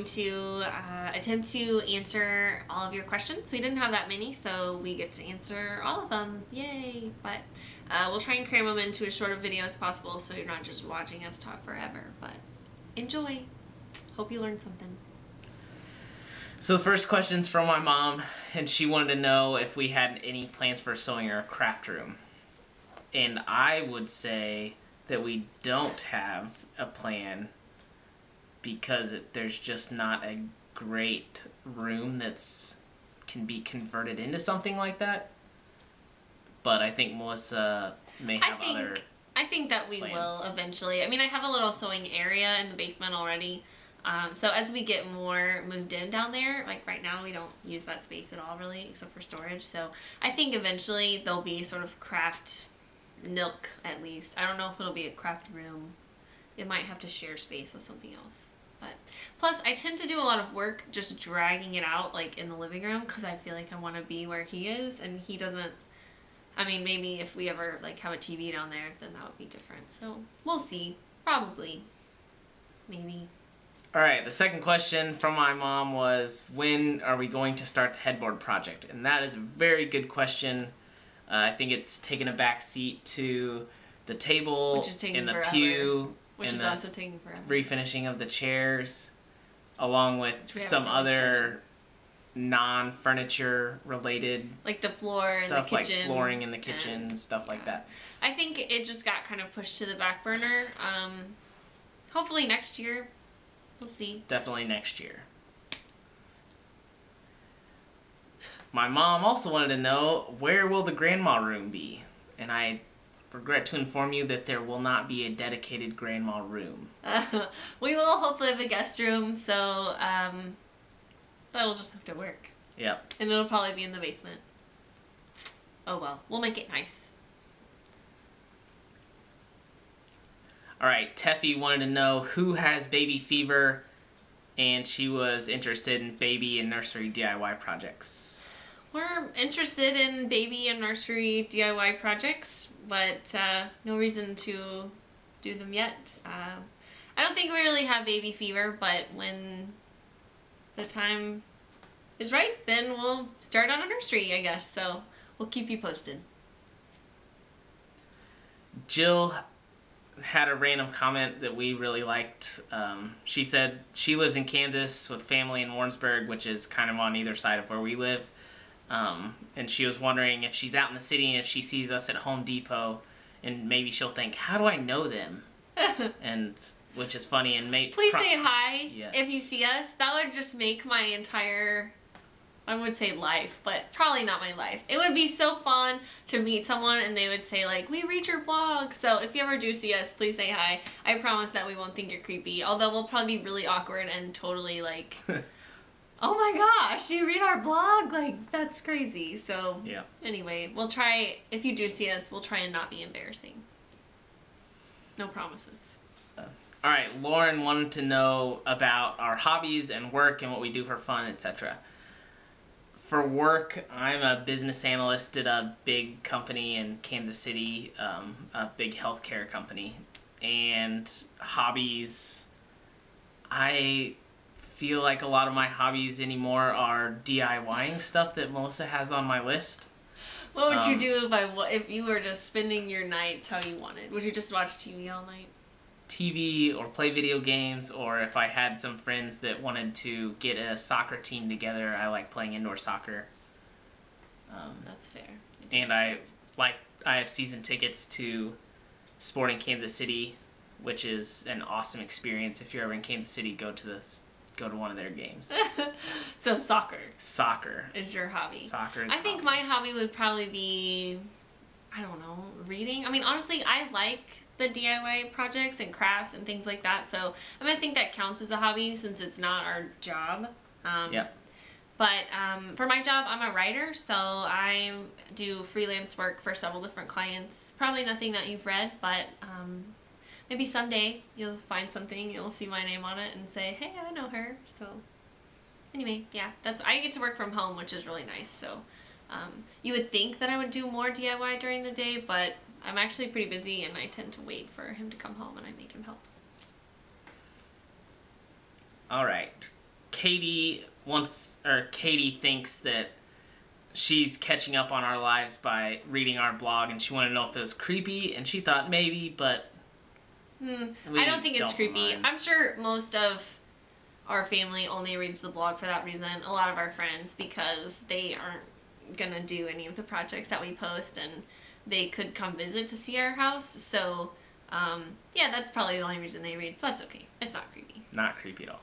going to attempt to answer all of your questions. We didn't have that many, so we get to answer all of them. Yay! But we'll try and cram them into as short a video as possible so you're not just watching us talk forever. But enjoy. Hope you learned something. So the first question's from my mom, and she wanted to know if we had any plans for a sewing or a craft room. And I would say that we don't have a plan because there's just not a great room that's can be converted into something like that. But I think Melissa may have other I think that we plans. will eventually. I mean, I have a little sewing area in the basement already. So as we get more moved in down there, like right now we don't use that space at all really, except for storage. So I think eventually there'll be sort of craft nook at least. I don't know if it'll be a craft room. It might have to share space with something else. But plus I tend to do a lot of work just dragging it out like in the living room because I feel like I want to be where he is and he doesn't. I mean, maybe if we ever like have a TV down there, then that would be different. So we'll see. Probably. Maybe. Alright, the second question from my mom was, when are we going to start the headboard project? And that is a very good question. I think it's taken a back seat to the table and the pew. Which is also taking forever. Refinishing of the chairs, along with some other non-furniture related like the floor stuff, in the kitchen, like flooring in the kitchen, and stuff like that. I think it just got kind of pushed to the back burner. Hopefully next year. We'll see. Definitely next year. My mom also wanted to know, where will the grandma room be? And I regret to inform you that there will not be a dedicated grandma room. We will hopefully have a guest room, so that'll just have to work. Yep. And it'll probably be in the basement. Oh well, we'll make it nice. Alright, Teffy wanted to know who has baby fever, and she was interested in baby and nursery DIY projects. We're interested in baby and nursery DIY projects, but no reason to do them yet. I don't think we really have baby fever, but when the time is right, then we'll start on a nursery, I guess. So we'll keep you posted. Jill had a random comment that we really liked. She said she lives in Kansas with family in Warrensburg, which is kind of on either side of where we live. And she was wondering if she's out in the city and if she sees us at Home Depot, and maybe she'll think, how do I know them? And which is funny. And please say hi. Yes. If you see us. That would just make my entire, I would say life, but probably not my life. It would be so fun to meet someone and they would say like, we read your blog. So if you ever do see us, please say hi. I promise that we won't think you're creepy, although we'll probably be really awkward and totally like, oh my gosh, you read our blog? Like, that's crazy. So yeah. Anyway, we'll try, if you do see us, we'll try and not be embarrassing. No promises. Alright, Lauren wanted to know about our hobbies and work and what we do for fun, etc. For work, I'm a business analyst at a big company in Kansas City, a big healthcare company. And hobbies, I feel like a lot of my hobbies anymore are DIYing stuff that Melissa has on my list. What would you do if you were just spending your nights how you wanted? Would you just watch TV all night? TV or play video games, or if I had some friends that wanted to get a soccer team together, I like playing indoor soccer. That's fair. And I have season tickets to Sporting Kansas City, which is an awesome experience. If you're ever in Kansas City, go to one of their games. So soccer. Soccer is your hobby. Soccer is I think my hobby would probably be, I don't know, reading. I mean, honestly, I like the DIY projects and crafts and things like that. So I mean, I think that counts as a hobby since it's not our job. Yep. But for my job, I'm a writer, so I do freelance work for several different clients. Probably nothing that you've read, but maybe someday you'll find something, you'll see my name on it and say, hey, I know her. So anyway, yeah, I get to work from home, which is really nice. So you would think that I would do more DIY during the day, but I'm actually pretty busy and I tend to wait for him to come home and I make him help. All right. Katie thinks that she's catching up on our lives by reading our blog, and she wanted to know if it was creepy, and she thought maybe, but I don't think it's creepy. mind. I'm sure most of our family only reads the blog for that reason. A lot of our friends, because they aren't gonna do any of the projects that we post, and they could come visit to see our house. So, yeah, that's probably the only reason they read. So that's okay. It's not creepy. Not creepy at all.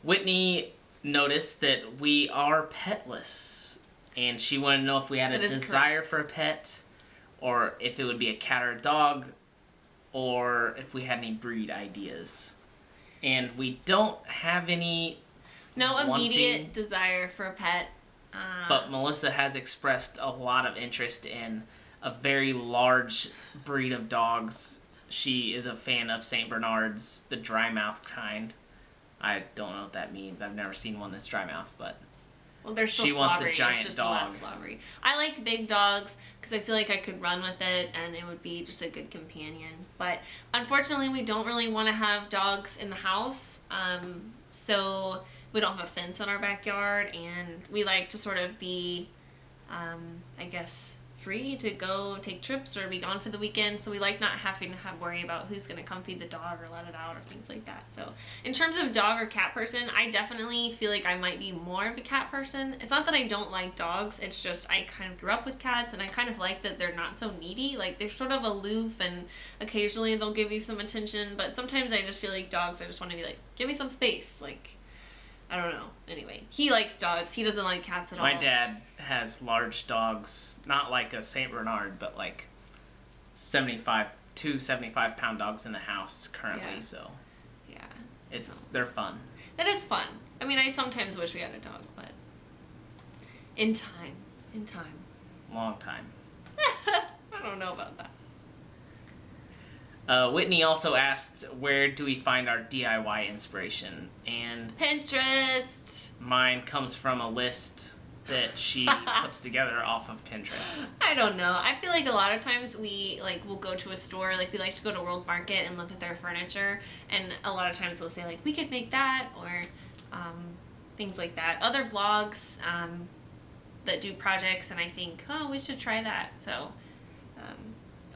Whitney noticed that we are petless, and she wanted to know if we had a desire for a pet, or if it would be a cat or a dog, or if we had any breed ideas. And we don't have any immediate desire for a pet. But Melissa has expressed a lot of interest in a very large breed of dogs. She is a fan of St. Bernards, the dry mouth kind. I don't know what that means. I've never seen one that's dry mouth, but well, they're still she wants slobbery. a giant it's just dog. less slobbery. I like big dogs because I feel like I could run with it and it would be just a good companion. But unfortunately, we don't really want to have dogs in the house. So we don't have a fence in our backyard, and we like to sort of be, I guess, free to go take trips or be gone for the weekend. So we like not having to worry about who's going to come feed the dog or let it out or things like that. So in terms of dog or cat person, I definitely feel like I might be more of a cat person. It's not that I don't like dogs. It's just I kind of grew up with cats, and I kind of like that they're not so needy. Like, they're sort of aloof, and occasionally they'll give you some attention. But sometimes I just feel like dogs, I just want to be like, give me some space. Like, I don't know. Anyway, he likes dogs. He doesn't like cats at all. My dad has large dogs, not like a St. Bernard, but like 75-pound dogs in the house currently. Yeah. So yeah, they're fun. That is fun. I mean, I sometimes wish we had a dog, but in time. Long time. I don't know about that. Whitney also asked, where do we find our DIY inspiration? And Pinterest. mine comes from a list that she puts together off of Pinterest. I don't know. I feel like a lot of times we will go to a store, like we like to go to World Market and look at their furniture, and a lot of times we'll say like, we could make that, or things like that. Other blogs that do projects, and I think, oh, we should try that. So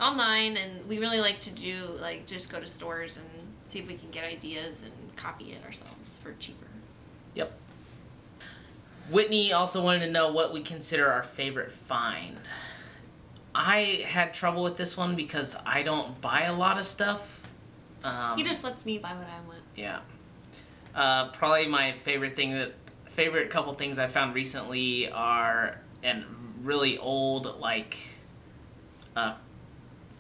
online, and we really like to do just go to stores and see if we can get ideas and copy it ourselves for cheaper. Yep. Whitney also wanted to know what we consider our favorite find. I had trouble with this one because I don't buy a lot of stuff. He just lets me buy what I want. Yeah. Probably my favorite couple things I found recently are really old,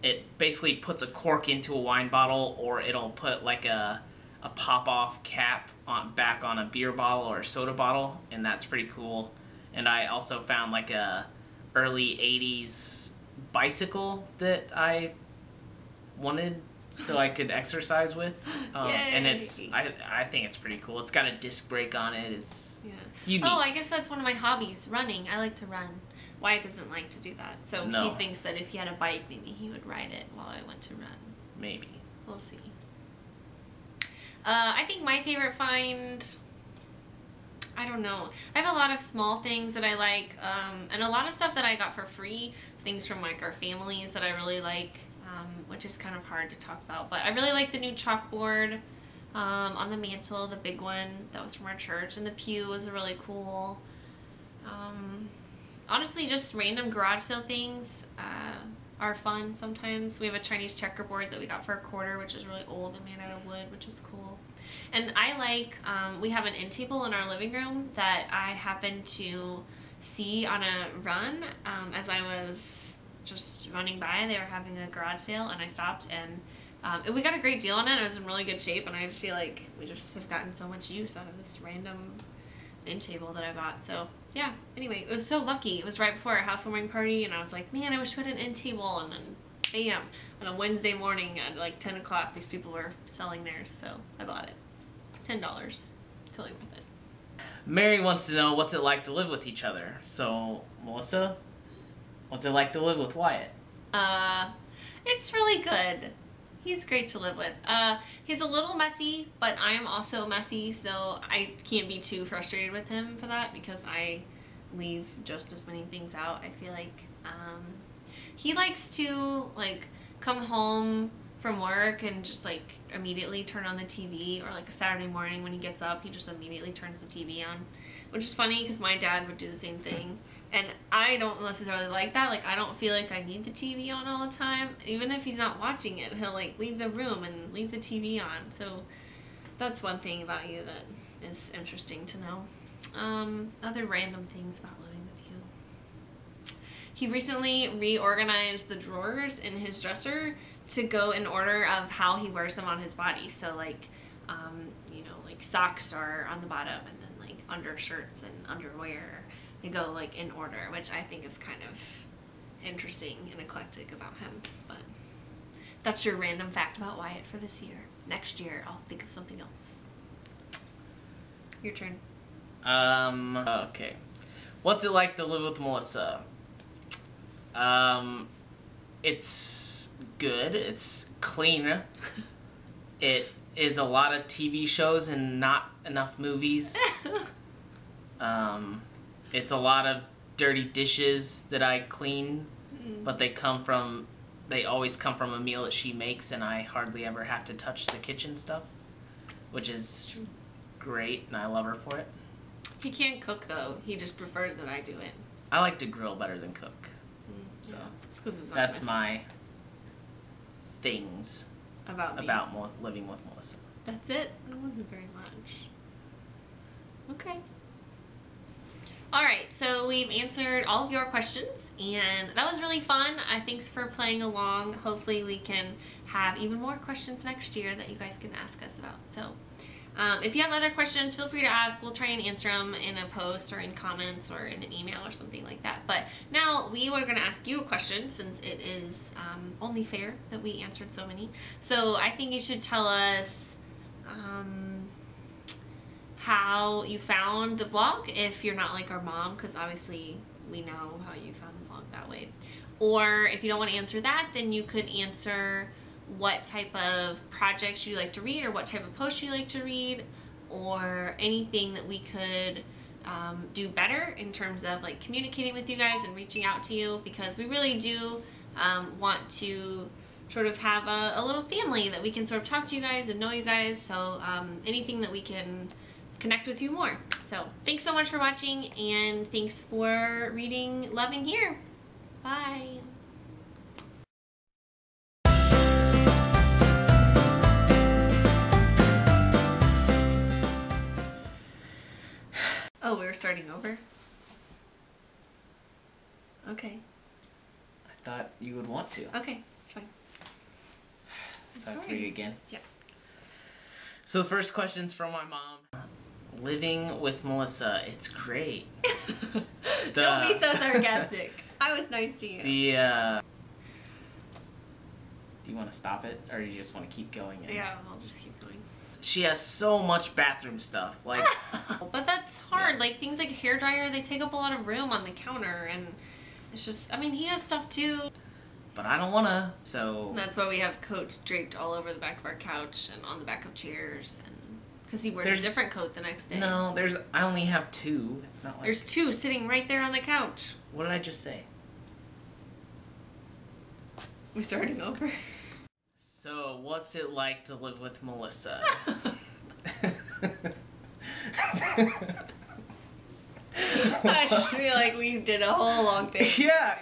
it basically puts a cork into a wine bottle, or it'll put like a pop-off cap back on a beer bottle or a soda bottle, and that's pretty cool. And I also found like a early 80s bicycle that I wanted so I could exercise with. And I think it's pretty cool. It's got a disc brake on it. It's unique. Oh, I guess that's one of my hobbies, running. I like to run. Wyatt doesn't like to do that, so No. he thinks that if he had a bike, maybe he would ride it while I went to run. Maybe. We'll see. I think my favorite find, I don't know. I have a lot of small things that I like, and a lot of stuff that I got for free, things from our families that I really like, which is kind of hard to talk about. But I really like the new chalkboard on the mantle, the big one that was from our church, and the pew was really cool. Honestly, just random garage sale things are fun sometimes. We have a Chinese checkerboard that we got for $1, which is really old and made out of wood, which is cool. And I like, we have an end table in our living room that I happened to see on a run as I was just running by. They were having a garage sale, and I stopped, and we got a great deal on it. It was in really good shape, and I feel like we just have gotten so much use out of this random end table that I bought. So yeah, anyway, it was so lucky. It was right before our housewarming party, and I was like, man, I wish we had an end table. And then bam, on a Wednesday morning at like 10 o'clock, these people were selling theirs, so I bought it. $10. Totally worth it. Mary wants to know, what's it like to live with each other? So, Melissa, what's it like to live with Wyatt? It's really good. He's great to live with. He's a little messy, but I am also messy, so I can't be too frustrated with him for that because I leave just as many things out. I feel like he likes to like come home from work and just like immediately turn on the TV, or like a Saturday morning when he gets up, he just immediately turns the TV on, which is funny because my dad would do the same thing. And I don't necessarily like that. Like, I don't feel like I need the TV on all the time. Even if he's not watching it, he'll, like, leave the room and leave the TV on. So that's one thing about you that is interesting to know. Other random things about living with you. He recently reorganized the drawers in his dresser to go in order of how he wears them on his body. So, like, you know, like, socks are on the bottom, and then, like, undershirts and underwear. They go like in order, which I think is kind of interesting and eclectic about him. But that's your random fact about Wyatt for this year. Next year, I'll think of something else. Your turn. Okay. What's it like to live with Melissa? It's good. It's clean. It is a lot of TV shows and not enough movies. It's a lot of dirty dishes that I clean, but they always come from a meal that she makes, and I hardly ever have to touch the kitchen stuff, which is great, and I love her for it. He can't cook, though. He just prefers that I do it. I like to grill better than cook. So yeah, that's my things about living with Melissa. That's it? It wasn't very much. Okay. Alright, so we've answered all of your questions, and that was really fun. Thanks for playing along. Hopefully we can have even more questions next year that you guys can ask us about. So if you have other questions, feel free to ask. We'll try and answer them in a post or in comments or in an email or something like that. But now we were going to ask you a question, since it is only fair that we answered so many. So I think you should tell us how you found the blog, if you're not like our mom, because obviously we know how you found the blog that way. Or if you don't want to answer that, then you could answer what type of projects you like to read, or what type of posts you like to read, or anything that we could do better in terms of like communicating with you guys and reaching out to you, because we really do want to sort of have a little family that we can sort of talk to you guys and know you guys. So anything that we can connect with you more. So thanks so much for watching, and thanks for reading Loving Here. Bye. Oh, we were starting over? Okay. I thought you would want to. Okay, it's fine. So I read it again? Yeah. So the first question's from my mom. Living with Melissa, it's great. Don't be so sarcastic. I was nice to you. Do you want to stop it, or do you just want to keep going? Yeah, I'll just keep going. She has so much bathroom stuff. Like, but that's hard. Yeah. Like things like hairdryer, they take up a lot of room on the counter, and it's just, I mean, he has stuff too. But I don't wanna, so. And that's why we have coats draped all over the back of our couch and on the back of chairs, and because he wears a different coat the next day. No, I only have two. It's not like. There's two sitting right there on the couch. What did I just say? We're starting over. So, what's it like to live with Melissa? I just feel like we did a whole long thing. Yeah.